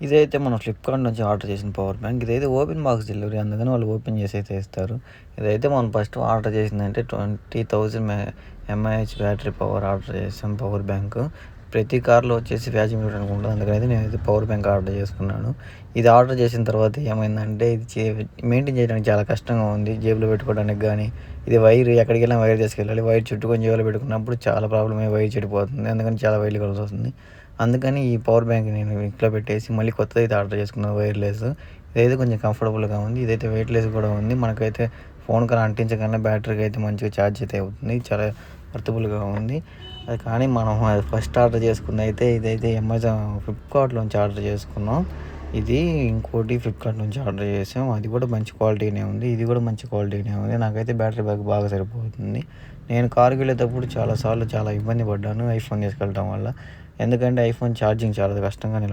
ఇదైతే మనం ఫ్లిప్‌కార్ట్ నుంచి ఆర్డర్ చేసిన పవర్ బ్యాంక్. ఇదైతే ఓపెన్ బాక్స్ డెలివరీ అందుకని వాళ్ళు ఓపెన్ చేసి అయితే ఇస్తారు. ఇదైతే మనం ఫస్ట్ ఆర్డర్ చేసిందంటే 20,000 ఎంఏహెచ్ బ్యాటరీ పవర్ ఆర్డర్ చేసాం పవర్ బ్యాంకు. ప్రతి కార్‌లో వచ్చేసి ఛార్జింగ్ పెట్టడానికి ఉండదు. అందుకనైతే నేనైతే పవర్ బ్యాంక్ ఆర్డర్ చేసుకున్నాను. ఇది ఆర్డర్ చేసిన తర్వాత ఏమైందంటే ఇది మెయింటైన్ చేయడానికి చాలా కష్టంగా ఉంది. జేబులో పెట్టుకోవడానికి గానీ, ఇది వైర్ ఎక్కడికెళ్ళినా వైర్ తీసుకెళ్ళాలి. వైర్ చుట్టుకొని జేబులో పెట్టుకున్నప్పుడు చాలా ప్రాబ్లమ్ అయ్యి వైర్ చెడిపోతుంది. అందుకని చాలా వైర్లు కొనాల్సొస్తుంది. అందుకని ఈ పవర్ బ్యాంక్ నేను ఇంట్లో పెట్టేసి మళ్ళీ కొత్తదైతే ఆర్డర్ చేసుకున్నాను వైర్‌లెస్. ఇదైతే కొంచెం కంఫర్టబుల్‌గా ఉంది. ఇదైతే వెయిట్‌లెస్ కూడా ఉంది. మనకైతే ఫోన్‌కని అంటించగానే బ్యాటరీకి అయితే మంచిగా ఛార్జ్ అయితే అవుతుంది. చాలా వర్తబుల్‌గా ఉంది. అది కానీ మనం ఫస్ట్ ఆర్డర్ చేసుకుందైతే ఇదైతే ఫ్లిప్‌కార్ట్‌లోంచి ఆర్డర్ చేసుకున్నాం. ఇది ఇంకోటి ఫ్లిప్‌కార్ట్ నుంచి ఆర్డర్ చేసాం. అది కూడా మంచి క్వాలిటీనే ఉంది. ఇది కూడా మంచి క్వాలిటీనే ఉంది. నాకైతే బ్యాటరీ బ్యాకప్ బాగా సరిపోతుంది. నేను కారుకెళ్ళేటప్పుడు చాలా ఇబ్బంది పడ్డాను ఐఫోన్ తీసుకెళ్ళటం వల్ల. ఎందుకంటే ఐఫోన్ ఛార్జింగ్ చాలా కష్టంగా